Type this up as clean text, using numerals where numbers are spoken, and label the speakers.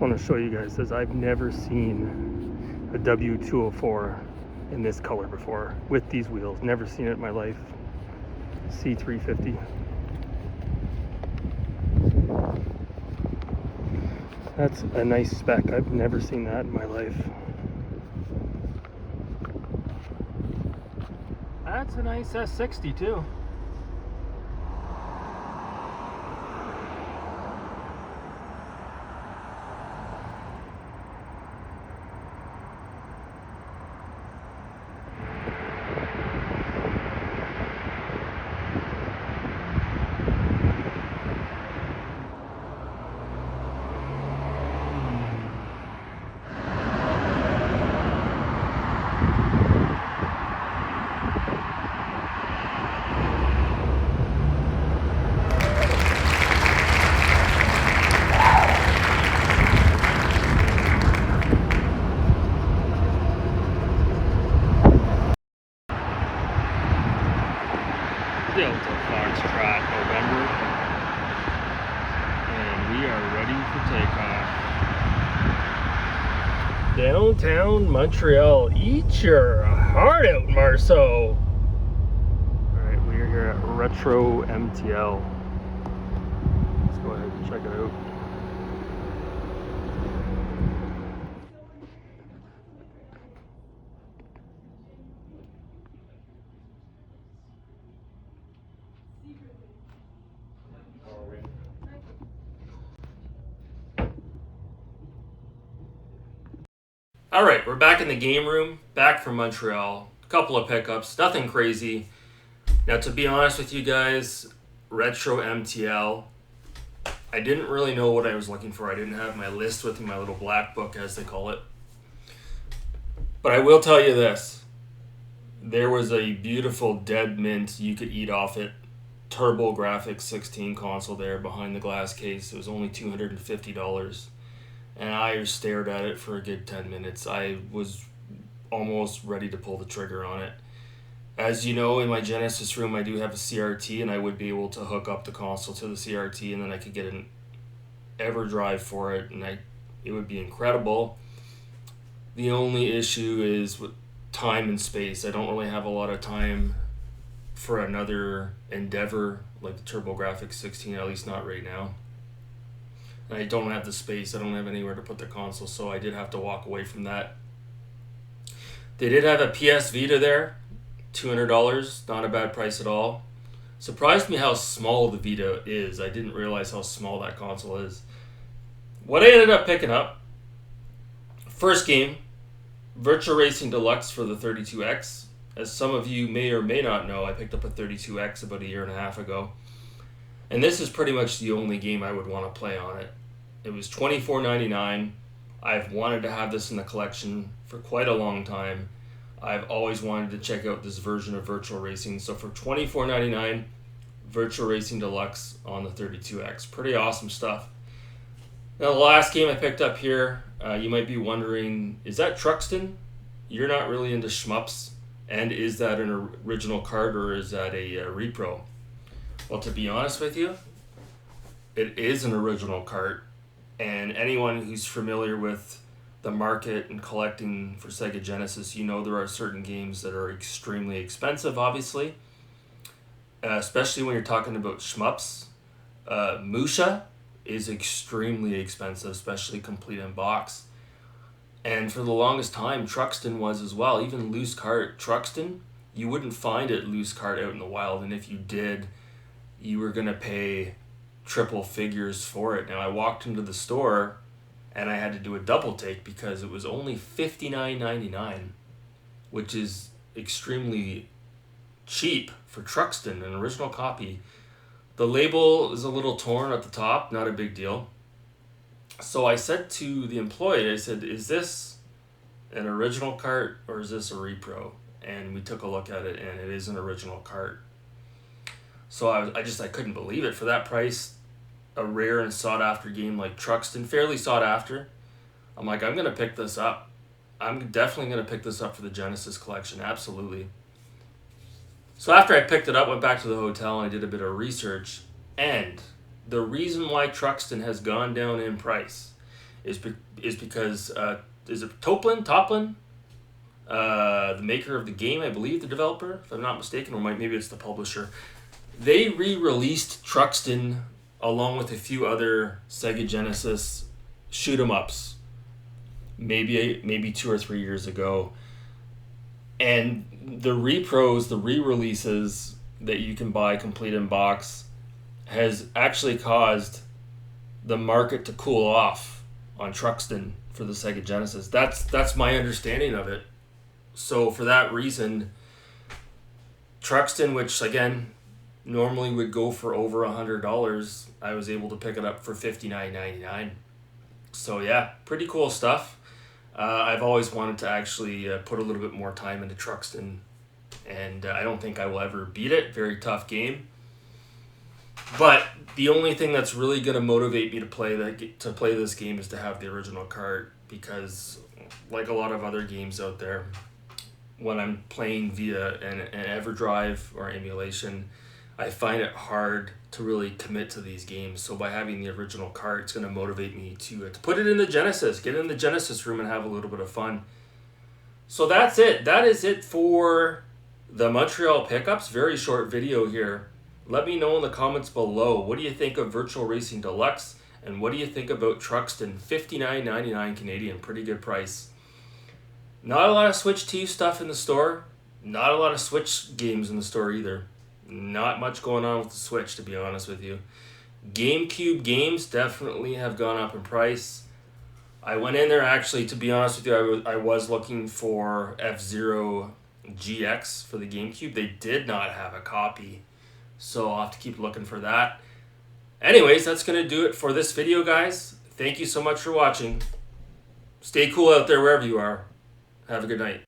Speaker 1: just want to show you guys this. I've never seen a W204 in this color before with these wheels. Never seen it in my life. C350. That's a nice spec. I've never seen that in my life. That's a nice S60 too. Delta Foxtrot November, and we are ready for takeoff. Downtown Montreal, eat your heart out, Marceau. Alright, we are here at Retro MTL. Let's go ahead and check it out. All right, we're back in the game room, back from Montreal. A couple of pickups, nothing crazy. Now, to be honest with you guys, Retro MTL, I didn't really know what I was looking for. I didn't have my list with me, my little black book, as they call it. But I will tell you this. There was a beautiful dead mint you could eat off it. TurboGrafx 16 console there behind the glass case. It was only $250. And I stared at it for a good 10 minutes. I was almost ready to pull the trigger on it. As you know, in my Genesis room, I do have a CRT, and I would be able to hook up the console to the CRT, and then I could get an EverDrive for it, and it would be incredible. The only issue is with time and space. I don't really have a lot of time for another endeavor like the TurboGrafx 16, at least not right now. I don't have the space. I don't have anywhere to put the console, so I did have to walk away from that. They did have a PS Vita there, $200, not a bad price at all. Surprised me how small the Vita is. I didn't realize how small that console is. What I ended up picking up, first game, Virtual Racing Deluxe for the 32X. As some of you may or may not know, I picked up a 32X about a year and a half ago. And this is pretty much the only game I would want to play on it. It was $24.99. I've wanted to have this in the collection for quite a long time. I've always wanted to check out this version of Virtual Racing. So for $24.99, Virtual Racing Deluxe on the 32X. Pretty awesome stuff. Now the last game I picked up here, you might be wondering, is that Truxton? You're not really into shmups. And is that an original card or is that a repro? Well, to be honest with you, it is an original cart, and anyone who's familiar with the market and collecting for Sega Genesis, you know there are certain games that are extremely expensive, obviously, especially when you're talking about shmups. Musha is extremely expensive, especially complete in box. And for the longest time, Truxton was as well. Even loose cart Truxton, you wouldn't find it loose cart out in the wild, and if you did, you were going to pay triple figures for it. Now, I walked into the store and I had to do a double take because it was only $59.99, which is extremely cheap for Truxton, an original copy. The label is a little torn at the top, not a big deal. So I said to the employee, I said, is this an original cart or is this a repro? And we took a look at it, and it is an original cart. So I couldn't believe it. For that price, a rare and sought-after game like Truxton, fairly sought after, I'm like, I'm going to pick this up. I'm definitely going to pick this up for the Genesis collection, absolutely. So after I picked it up, went back to the hotel, and I did a bit of research, and the reason why Truxton has gone down in price is because is it Toplin? The maker of the game, I believe, the developer, if I'm not mistaken, or maybe it's the publisher. They re-released Truxton along with a few other Sega Genesis shoot 'em ups, maybe 2 or 3 years ago, and the repros, the re-releases that you can buy complete in box, has actually caused the market to cool off on Truxton for the Sega Genesis. That's my understanding of it. So for that reason, Truxton, which again normally would go for over $100, I was able to pick it up for $59.99. So yeah, pretty cool stuff. I've always wanted to actually put a little bit more time into Truxton, and I don't think I will ever beat it. Very tough game. But the only thing that's really going to motivate me to play this game is to have the original cart, because like a lot of other games out there, when I'm playing via an EverDrive or emulation, I find it hard to really commit to these games. So by having the original cart, it's going to motivate me to put it in the Genesis, get in the Genesis room and have a little bit of fun. So that's it. That is it for the Montreal pickups. Very short video here. Let me know in the comments below, what do you think of Virtual Racing Deluxe, and what do you think about Truxton? $59.99 Canadian, pretty good price. Not a lot of Switch 2 stuff in the store. Not a lot of Switch games in the store either. Not much going on with the Switch, to be honest with you. GameCube games definitely have gone up in price. I went in there, actually, to be honest with you, I was looking for F-Zero GX for the GameCube. They did not have a copy, so I'll have to keep looking for that. Anyways, that's going to do it for this video, guys. Thank you so much for watching. Stay cool out there wherever you are. Have a good night.